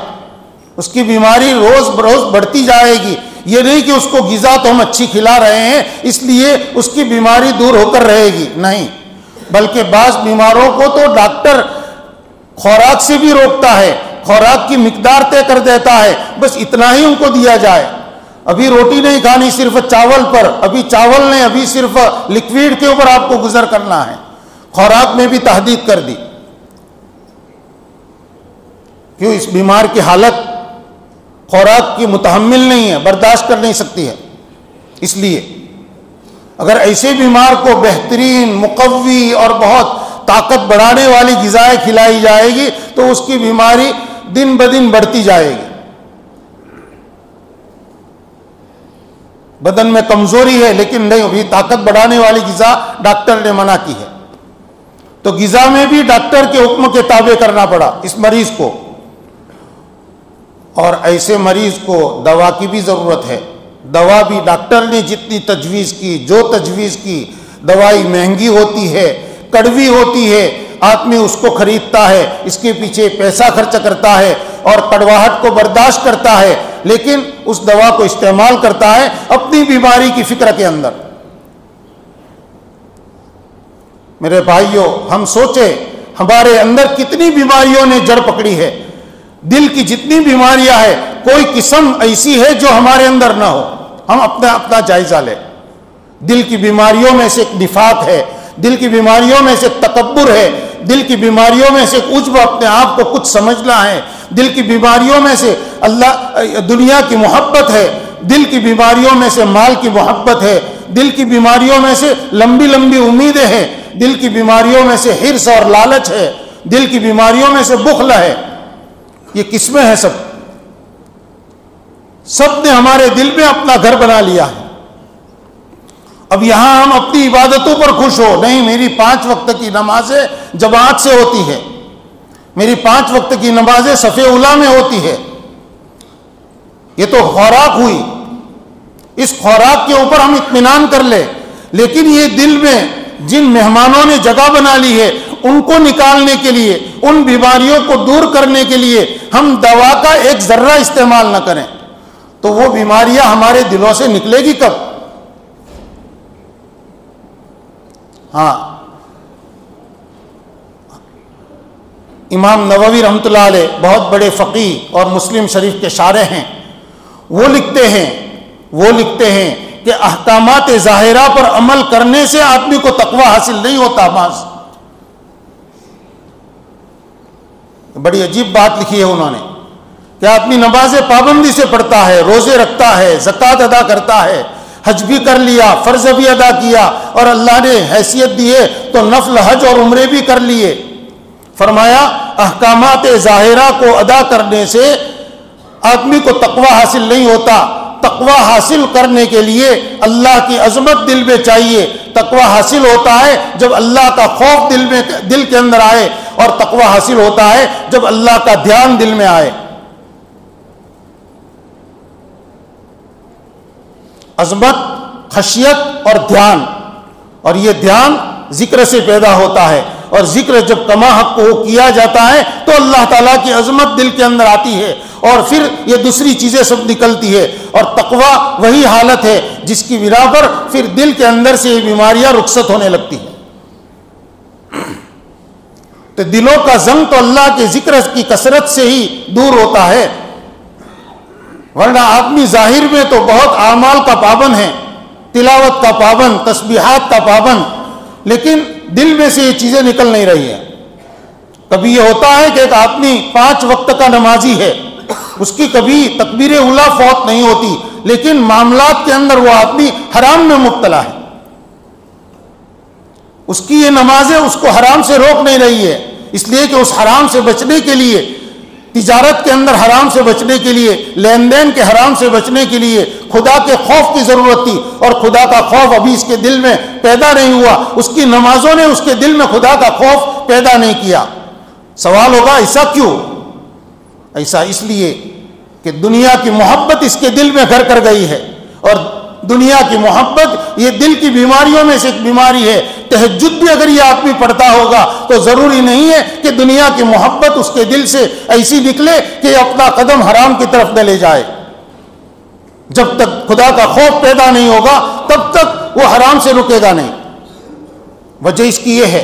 اس کی بیماری روز بروز بڑھتی جائے گی۔ یہ نہیں کہ اس کو غذا تو ہم اچھی کھلا رہے ہیں اس لیے اس کی بیماری دور ہو کر رہے گی، نہیں، بلکہ بعض بیماروں کو تو ڈاکٹر خوراک سے بھی روکتا ہے، خوراک کی مقدار طے کر دیتا ہے، بس اتنا ہی ان کو دیا جائے۔ ابھی روٹی نہیں کھانی صرف چاول پر، ابھی چاول نہیں، ابھی صرف لکویڈ کے اوپر آپ کو گزر کرنا ہے۔ خوراک میں بھی تحدید کر دی، کیوں؟ اس بیمار کی حالت خوراک کی متحمل نہیں ہے، برداشت کر نہیں سکتی ہے۔ اس لیے اگر ایسے بیمار کو بہترین مقوی اور بہت طاقت بڑھانے والی غذائیں کھلائی جائے گی تو اس کی بیماری دن بدن بڑھتی جائے گی۔ بدن میں کمزوری ہے لیکن نہیں، ابھی طاقت بڑھانے والی غذا ڈاکٹر نے منع کی ہے، تو غذا میں بھی ڈاکٹر کے حکم کے تابع کرنا پڑا اس مریض کو۔ اور ایسے مریض کو دوا کی بھی ضرورت ہے، دوا بھی ڈاکٹر نے جتنی تجویز کی، جو تجویز کی، دوائی مہنگی ہوتی ہے، کڑوی ہوتی ہے، آدمی اس کو خریدتا ہے، اس کے پیچھے پیسہ خرچ کرتا ہے اور کڑواہٹ کو برداشت کرتا ہے، لیکن اس دوا کو استعمال کرتا ہے اپنی بیماری کی فکر کے اندر۔ میرے بھائیوں، ہم سوچیں ہمارے اندر کتنی بیماریوں نے جڑ پکڑی ہے۔ دل کی جتنی بیماریاں ہیں، کوئی قسم ایسی ہے جو ہمارے اندر نہ ہو۔ ہم اپنا جائزہ لیں۔ دل کی بیماریوں میں سے ایک نفاق ہے، دل کی بیماریوں میں سے تکبر ہے، دل کی بیماریوں میں سے عجب، اپنے آپ کو کچھ سمجھنا ہے، دل کی بیماریوں میں سے دنیا کی محبت ہے، دل کی بیماریوں میں سے مال کی محبت ہے، دل کی بیماریوں میں سے لمبی لمبی امیدیں ہیں، دل کی بیماریوں میں سے حرص اور لالچ ہے، دل کی بیماریوں میں سے بخل ہے۔ یہ قسمیں ہیں، سب نے ہمارے دل میں اپنا گھر بنا لیا ہے۔ اب یہاں ہم اپنی عبادتوں پر خوش ہو، نہیں، میری 5 وقت کی نمازیں جماعت سے ہوتی ہے، میری 5 وقت کی نمازیں صف اولیٰ میں ہوتی ہے، یہ تو خوراک ہوئی، اس خوراک کے اوپر ہم اطمینان کر لیں۔ لیکن یہ دل میں جن مہمانوں نے جگہ بنا لی ہے، ان کو نکالنے کے لیے، ان بیماریوں کو دور کرنے کے لیے ہم دوا کا ایک ذرہ استعمال نہ کریں تو وہ بیماریاں ہمارے دلوں سے نکلے گی کب؟ ہاں، امام نووی رحمۃ اللہ علیہ بہت بڑے فقیہ اور مسلم شریف کے شارح ہیں، وہ لکھتے ہیں کہ احکامات ظاہرہ پر عمل کرنے سے آدمی کو تقوی حاصل نہیں ہوتا۔ بعض بڑی عجیب بات لکھی ہے انہوں نے کہ آدمی نماز پابندی سے پڑھتا ہے، روزے رکھتا ہے، زکوٰۃ ادا کرتا ہے، حج بھی کر لیا، فرض بھی ادا کیا، اور اللہ نے حیثیت دی ہے تو نفل حج اور عمرے بھی کر لیے۔ فرمایا احکامات ظاہرہ کو ادا کرنے سے آدمی کو تقوی حاصل نہیں ہوتا۔ تقوی حاصل کرنے کے لیے اللہ کی عظمت دل میں چاہیے۔ تقوی حاصل ہوتا ہے جب اللہ کا خوف دل کے اندر آئے، اور تقوی حاصل ہوتا ہے جب اللہ کا دھیان دل میں آئے۔ عظمت، خشیت اور دھیان، اور یہ دھیان ذکر سے پیدا ہوتا ہے، اور ذکر جب کما حق کو کیا جاتا ہے تو اللہ تعالیٰ کی عظمت دل کے اندر آتی ہے، اور پھر یہ دوسری چیزیں سب نکلتی ہے۔ اور تقوی وہی حالت ہے جس کی بنا پر پھر دل کے اندر سے یہ بیماریاں رخصت ہونے لگتی ہیں۔ تو دلوں کا زنگ تو اللہ کے ذکر کی کثرت سے ہی دور ہوتا ہے، ورنہ آدمی ظاہر میں تو بہت اعمال کا پابند ہے، تلاوت کا پابند، تسبیحات کا پابند، لیکن دل میں سے یہ چیزیں نکل نہیں رہی ہیں۔ کبھی یہ ہوتا ہے کہ ایک آدمی 5 وقت کا نمازی ہے، اس کی کبھی تکبیر اولیٰ فوت نہیں ہوتی، لیکن معاملات کے اندر وہ آدمی حرام میں مبتلا ہے، اس کی یہ نمازیں اس کو حرام سے روک نہیں رہی ہے، اس لیے کہ اس حرام سے بچنے کے لیے، تجارت کے اندر حرام سے بچنے کے لیے، لین دین کے حرام سے بچنے کے لیے خدا کے خوف کی ضرورت تھی، اور خدا کا خوف ابھی اس کے دل میں پیدا نہیں ہوا، اس کی نمازوں نے اس کے دل میں خدا کا خوف پیدا نہیں کیا۔ سوال ہوگا ایسا کیوں؟ ایسا اس لیے کہ دنیا کی محبت اس کے دل میں گھر کر گئی ہے، اور دنیا کی محبت یہ دل کی بیماریوں میں سے ایک بیماری ہے۔ تہجد بھی اگر یہ آدمی پڑھتا ہوگا تو ضروری نہیں ہے کہ دنیا کی محبت اس کے دل سے ایسی نکلے کہ اپنا قدم حرام کی طرف نہ لے جائے۔ جب تک خدا کا خوف پیدا نہیں ہوگا تب تک وہ حرام سے رکے گا نہیں۔ وجہ اس کی یہ ہے،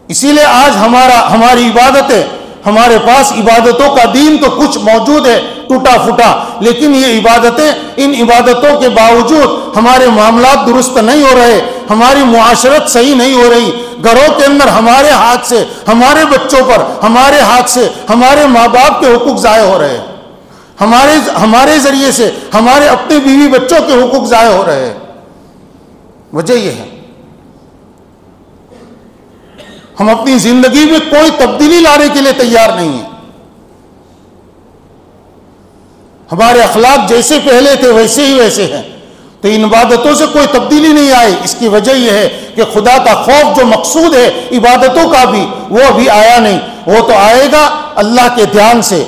اسی لیے آج ہماری عبادتیں، ہمارے پاس عبادتوں کا دین تو کچھ موجود ہے ٹوٹا پھوٹا، لیکن یہ عبادتیں، ان عبادتوں کے باوجود ہمارے معاملات درست نہیں ہو رہے، ہماری معاشرت صحیح نہیں ہو رہی، گھروں کے اندر ہمارے ہاتھ سے، ہمارے بچوں پر ہمارے ہاتھ سے ہمارے ماں باپ کے حقوق ضائع ہو رہے ہیں، ہمارے ذریعے سے ہمارے اپنے بیوی بچوں کے حقوق ضائع ہو رہے ہیں۔ وجہ یہ ہے ہم اپنی زندگی میں کوئی تبدیلی لانے کے لیے تیار نہیں ہیں، ہمارے اخلاق جیسے پہلے تھے ویسے ہی ویسے ہیں، تو ان عبادتوں سے کوئی تبدیلی نہیں آئی۔ اس کی وجہ یہ ہے کہ خدا کا خوف جو مقصود ہے عبادتوں کا بھی، وہ ابھی آیا نہیں، وہ تو آئے گا اللہ کے دھیان سے۔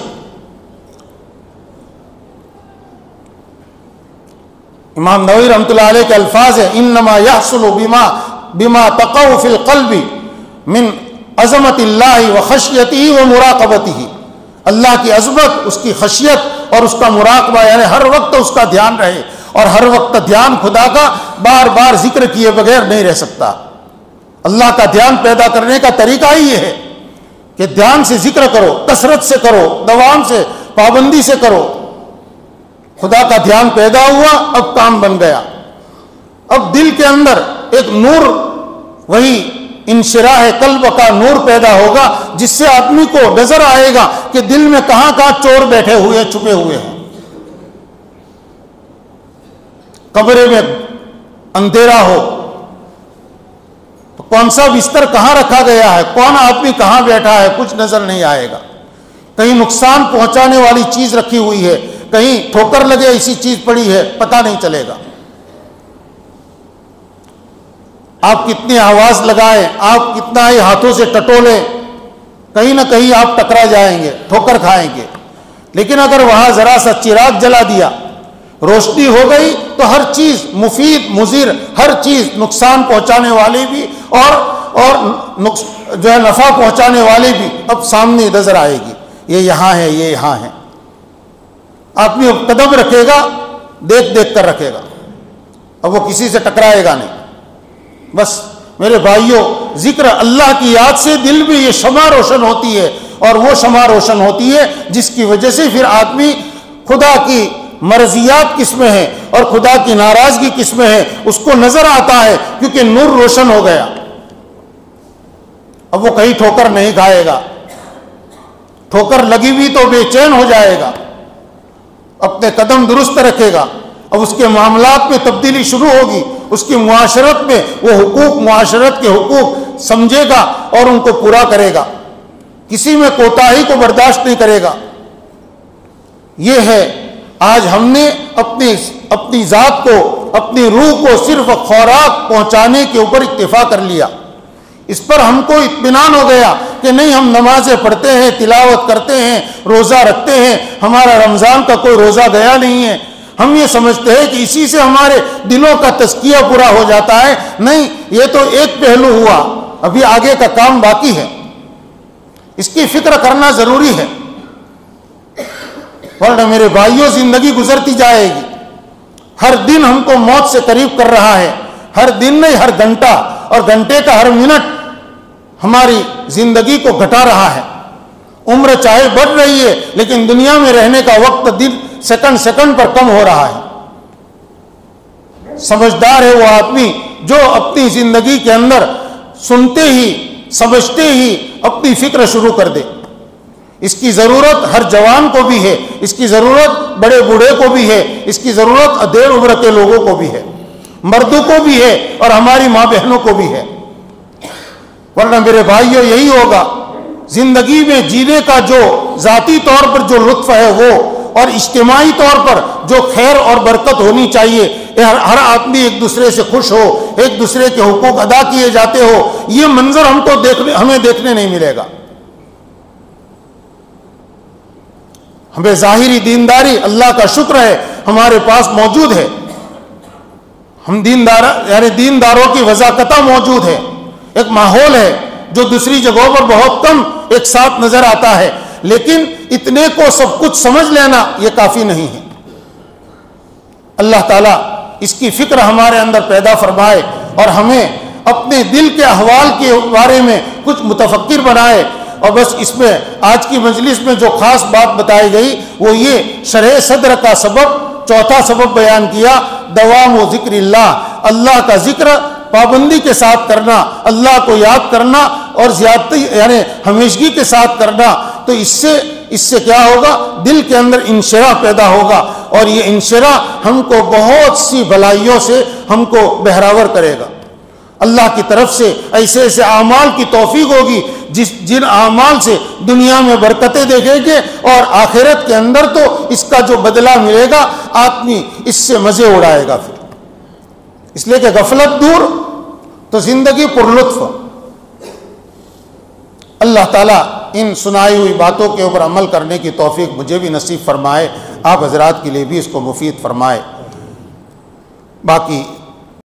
امام نووی رحمۃ اللہ علیہ کے الفاظ ہیں، انما یحصل بما تقع فی القلب من عظمت اللہ و خشیتہ و مراقبتہ، اللہ کی عظمت، اس کی خشیت اور اس کا مراقبہ، یعنی ہر وقت اس کا دھیان رہے، اور ہر وقت دھیان خدا کا بار بار ذکر کیے بغیر نہیں رہ سکتا۔ اللہ کا دھیان پیدا کرنے کا طریقہ ہی یہ ہے کہ دھیان سے ذکر کرو، کثرت سے کرو، دوام سے، پابندی سے کرو۔ خدا کا دھیان پیدا ہوا، اب کام بن گیا، اب دل کے اندر ایک نور، وہی انشراح قلب کا نور پیدا ہوگا، جس سے آدمی کو نظر آئے گا کہ دل میں کہاں کہاں چور بیٹھے ہوئے، چھپے ہوئے ہیں۔ کمرے میں اندھیرا ہو تو کون سا بستر کہاں رکھا گیا ہے، کون آدمی کہاں بیٹھا ہے، کچھ نظر نہیں آئے گا۔ کہیں نقصان پہنچانے والی چیز رکھی ہوئی ہے، کہیں ٹھوکر لگے ایسی چیز پڑی ہے، پتہ نہیں چلے گا۔ آپ کتنی آواز لگائیں، آپ کتنا ہی ہاتھوں سے ٹٹولیں، کہیں نہ کہیں آپ ٹکرا جائیں گے، ٹھوکر کھائیں گے۔ لیکن اگر وہاں ذرا سا چراغ جلا دیا، روشنی ہو گئی، تو ہر چیز مفید مضر، ہر چیز نقصان پہنچانے والی بھی اور جو ہے نفع پہنچانے والی بھی اب سامنے نظر آئے گی، یہ یہاں ہے، یہ یہاں ہے۔ آدمی اب قدم رکھے گا، دیکھ دیکھ کر رکھے گا، اب وہ کسی سے ٹکرائے گا نہیں۔ بس میرے بھائیوں، ذکر اللہ کی یاد سے دل میں یہ شمع روشن ہوتی ہے، اور وہ شمع روشن ہوتی ہے جس کی وجہ سے پھر آدمی خدا کی مرضیات کس میں ہیں اور خدا کی ناراضگی کس میں ہے اس کو نظر آتا ہے، کیونکہ نور روشن ہو گیا۔ اب وہ کہیں ٹھوکر نہیں کھائے گا، ٹھوکر لگی ہوئی تو بے چین ہو جائے گا، اپنے قدم درست رکھے گا، اب اس کے معاملات میں تبدیلی شروع ہوگی، اس کی معاشرت میں وہ حقوق، معاشرت کے حقوق سمجھے گا اور ان کو پورا کرے گا، کسی میں کوتاہی کو برداشت نہیں کرے گا۔ یہ ہے آج ہم نے اپنی ذات کو، اپنی روح کو صرف خوراک پہنچانے کے اوپر اکتفا کر لیا، اس پر ہم کو اطمینان ہو گیا کہ نہیں، ہم نمازیں پڑھتے ہیں، تلاوت کرتے ہیں، روزہ رکھتے ہیں، ہمارا رمضان کا کوئی روزہ گیا نہیں ہے، ہم یہ سمجھتے ہیں کہ اسی سے ہمارے دلوں کا تزکیہ پورا ہو جاتا ہے۔ نہیں، یہ تو ایک پہلو ہوا، ابھی آگے کا کام باقی ہے، اس کی فکر کرنا ضروری ہے، ورنہ میرے بھائیوں زندگی گزرتی جائے گی، ہر دن ہم کو موت سے قریب کر رہا ہے، ہر دن نہیں، ہر گھنٹہ، اور گھنٹے کا ہر منٹ ہماری زندگی کو گھٹا رہا ہے. عمر چاہے بڑھ رہی ہے لیکن دنیا میں رہنے کا وقت دن سیکنڈ سیکنڈ پر کم ہو رہا ہے. سمجھدار ہے وہ آدمی جو اپنی زندگی کے اندر سنتے ہی سمجھتے ہی اپنی فکر شروع کر دے. اس کی ضرورت ہر جوان کو بھی ہے, اس کی ضرورت بڑے بوڑھے کو بھی ہے, اس کی ضرورت ادھیڑ عمر کے لوگوں کو بھی ہے, مردوں کو بھی ہے اور ہماری ماں بہنوں کو بھی ہے. ورنہ میرے بھائیوں یہی ہوگا, زندگی میں جینے کا جو ذاتی طور پر جو لطف ہے وہ, اور اجتماعی طور پر جو خیر اور برکت ہونی چاہیے, ہر آدمی ایک دوسرے سے خوش ہو, ایک دوسرے کے حقوق ادا کیے جاتے ہو, یہ منظر ہمیں دیکھنے نہیں ملے گا. ہمیں ظاہری دینداری اللہ کا شکر ہے ہمارے پاس موجود ہے, ہم دینداروں کی وضاقتہ موجود ہے. ایک ماحول ہے جو دوسری جگہوں پر بہت کم ایک ساتھ نظر آتا ہے, لیکن اتنے کو سب کچھ سمجھ لینا یہ کافی نہیں ہے. اللہ تعالیٰ اس کی فکر ہمارے اندر پیدا فرمائے اور ہمیں اپنے دل کے احوال کے بارے میں کچھ متفکر بنائے. اور بس اس میں آج کی مجلس میں جو خاص بات بتائی گئی وہ یہ شرح صدر کا سبب, چوتھا سبب بیان کیا, دوام و ذکر اللہ, اللہ کا ذکر پابندی کے ساتھ کرنا, اللہ کو یاد کرنا اور زیادتی یعنی ہمیشگی کے ساتھ کرنا. تو اس سے کیا ہوگا, دل کے اندر انشراح پیدا ہوگا اور یہ انشراح ہم کو بہت سی بھلائیوں سے ہم کو بہراور کرے گا. اللہ کی طرف سے ایسے ایسے اعمال کی توفیق ہوگی جن اعمال سے دنیا میں برکتیں دیکھیں گے اور آخرت کے اندر تو اس کا جو بدلہ ملے گا آدمی اس سے مزے اڑائے گا. پھر اس لیے کہ غفلت دور تو زندگی پر لطف. اللہ تعالیٰ ان سنائی ہوئی باتوں کے اوپر عمل کرنے کی توفیق مجھے بھی نصیب فرمائے, آپ حضرات کے لیے بھی اس کو مفید فرمائے. باقی